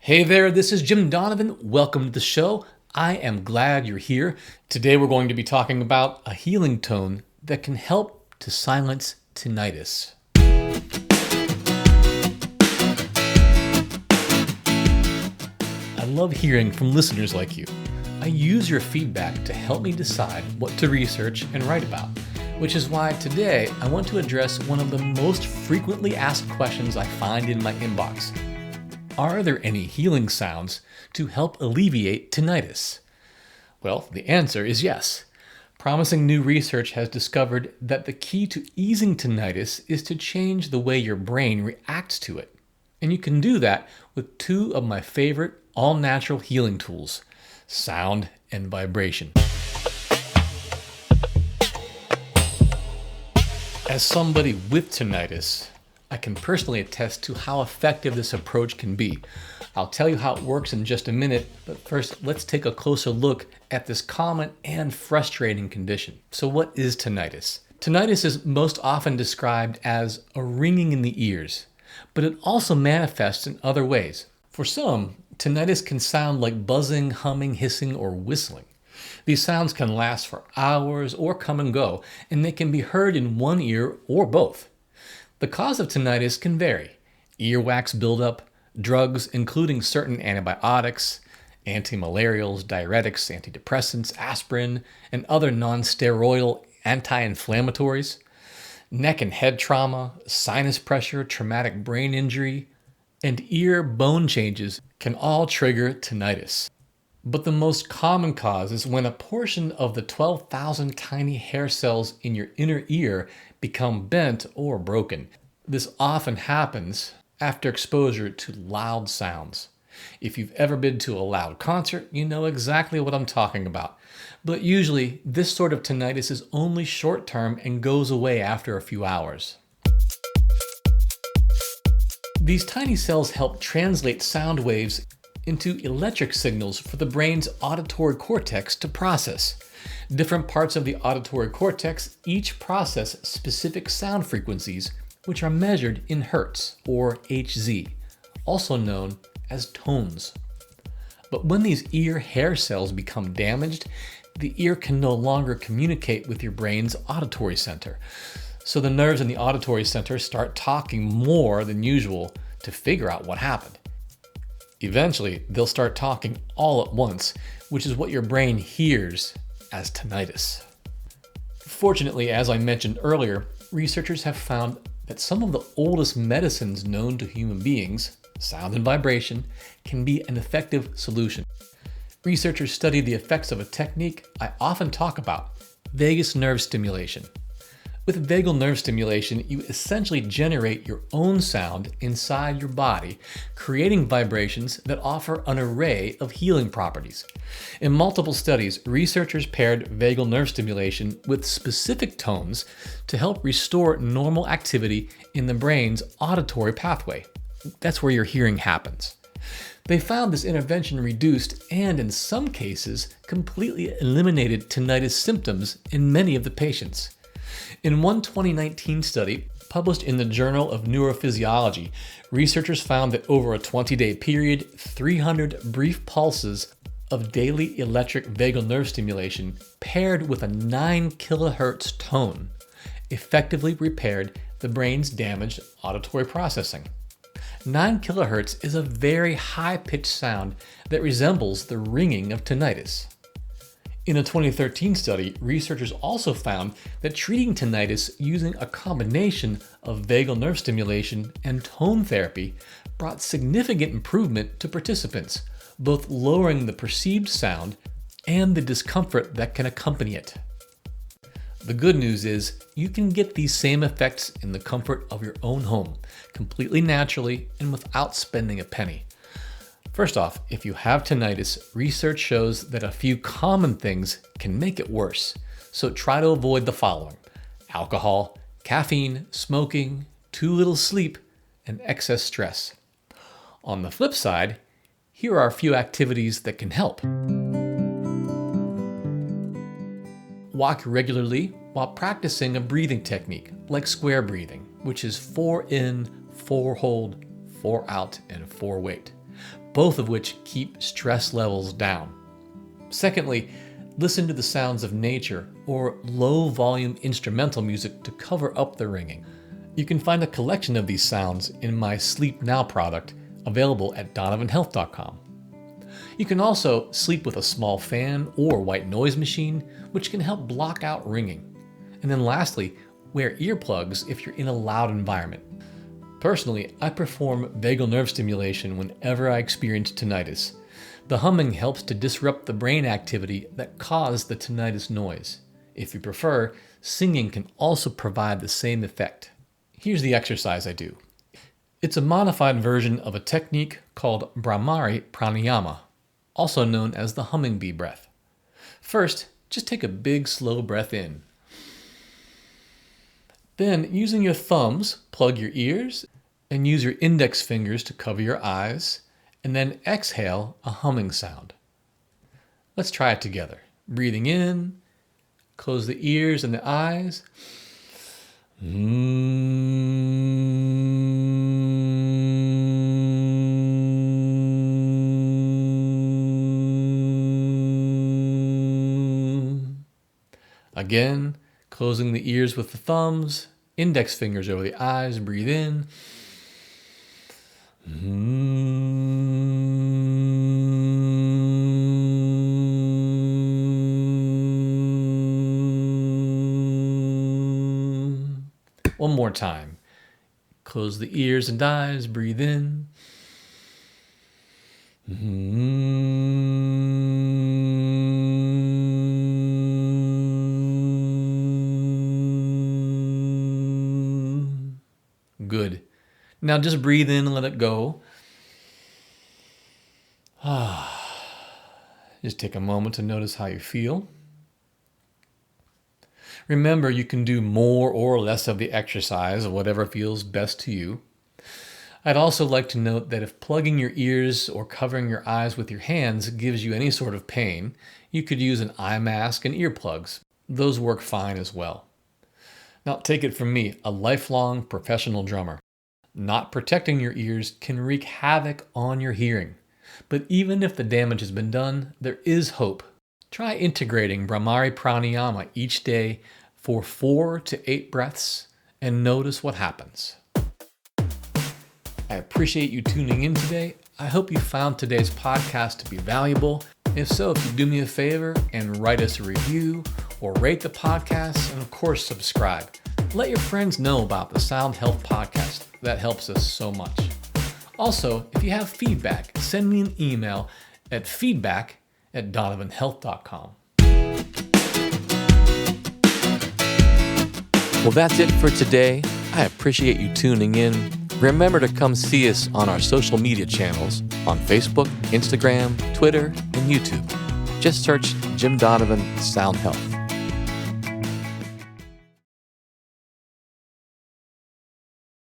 Hey there, this is Jim Donovan. Welcome to the show. I am glad you're here. Today we're going to be talking about a healing tone that can help to silence tinnitus. I love hearing from listeners like you. I use your feedback to help me decide what to research and write about, which is why today I want to address one of the most frequently asked questions I find in my inbox. Are there any healing sounds to help alleviate tinnitus? Well, the answer is yes. Promising new research has discovered that the key to easing tinnitus is to change the way your brain reacts to it. And you can do that with two of my favorite all-natural healing tools, sound and vibration. As somebody with tinnitus, I can personally attest to how effective this approach can be. I'll tell you how it works in just a minute, but first let's take a closer look at this common and frustrating condition. So what is tinnitus? Tinnitus is most often described as a ringing in the ears, but it also manifests in other ways. For some, tinnitus can sound like buzzing, humming, hissing, or whistling. These sounds can last for hours or come and go, and they can be heard in one ear or both. The cause of tinnitus can vary. Earwax buildup, drugs including certain antibiotics, antimalarials, diuretics, antidepressants, aspirin, and other non-steroidal anti-inflammatories, neck and head trauma, sinus pressure, traumatic brain injury, and ear bone changes can all trigger tinnitus. But the most common cause is when a portion of the 12,000 tiny hair cells in your inner ear become bent or broken. This often happens after exposure to loud sounds. If you've ever been to a loud concert, you know exactly what I'm talking about. But usually, this sort of tinnitus is only short-term and goes away after a few hours. These tiny cells help translate sound waves into electric signals for the brain's auditory cortex to process. Different parts of the auditory cortex each process specific sound frequencies, which are measured in hertz, or Hz, also known as tones. But when these ear hair cells become damaged, the ear can no longer communicate with your brain's auditory center. So the nerves in the auditory center start talking more than usual to figure out what happened. Eventually, they'll start talking all at once, which is what your brain hears as tinnitus. Fortunately, as I mentioned earlier, researchers have found that some of the oldest medicines known to human beings, sound and vibration, can be an effective solution. Researchers studied the effects of a technique I often talk about, vagus nerve stimulation. With vagal nerve stimulation, you essentially generate your own sound inside your body, creating vibrations that offer an array of healing properties. In multiple studies, researchers paired vagal nerve stimulation with specific tones to help restore normal activity in the brain's auditory pathway. That's where your hearing happens. They found this intervention reduced and, in some cases, completely eliminated tinnitus symptoms in many of the patients. In one 2019 study published in the Journal of Neurophysiology, researchers found that over a 20-day period, 300 brief pulses of daily electric vagal nerve stimulation paired with a 9 kilohertz tone effectively repaired the brain's damaged auditory processing. 9 kilohertz is a very high-pitched sound that resembles the ringing of tinnitus. In a 2013 study, researchers also found that treating tinnitus using a combination of vagal nerve stimulation and tone therapy brought significant improvement to participants, both lowering the perceived sound and the discomfort that can accompany it. The good news is you can get these same effects in the comfort of your own home, completely naturally and without spending a penny. First off, if you have tinnitus, research shows that a few common things can make it worse. So try to avoid the following: alcohol, caffeine, smoking, too little sleep, and excess stress. On the flip side, here are a few activities that can help. Walk regularly while practicing a breathing technique like square breathing, which is 4 in, 4 hold, 4 out, and 4 wait. both of which keep stress levels down. Secondly, listen to the sounds of nature or low-volume instrumental music to cover up the ringing. You can find a collection of these sounds in my Sleep Now product, available at donovanhealth.com. You can also sleep with a small fan or white noise machine, which can help block out ringing. And then lastly, wear earplugs if you're in a loud environment. Personally, I perform vagal nerve stimulation whenever I experience tinnitus. The humming helps to disrupt the brain activity that caused the tinnitus noise. If you prefer, singing can also provide the same effect. Here's the exercise I do. It's a modified version of a technique called Brahmari Pranayama, also known as the humming bee breath. First, just take a big, slow breath in. Then, using your thumbs, plug your ears and use your index fingers to cover your eyes, and then exhale a humming sound. Let's try it together. Breathing in, close the ears and the eyes. Again, closing the ears with the thumbs, index fingers over the eyes, breathe in. One more time. Close the ears and eyes, breathe in. Good. Now just breathe in and let it go. Just take a moment to notice how you feel. Remember, you can do more or less of the exercise, whatever feels best to you. I'd also like to note that if plugging your ears or covering your eyes with your hands gives you any sort of pain, you could use an eye mask and earplugs. Those work fine as well. Now, take it from me, a lifelong professional drummer. Not protecting your ears can wreak havoc on your hearing. But even if the damage has been done, there is hope. Try integrating Brahmari Pranayama each day for 4 to 8 breaths and notice what happens. I appreciate you tuning in today. I hope you found today's podcast to be valuable. If so, if you do me a favor and write us a review or rate the podcast, and of course subscribe. Let your friends know about the Sound Health podcast. That helps us so much. Also, if you have feedback, send me an email at feedback@donovanhealth.com. Well, that's it for today. I appreciate you tuning in. Remember to come see us on our social media channels on Facebook, Instagram, Twitter, and YouTube. Just search Jim Donovan Sound Health.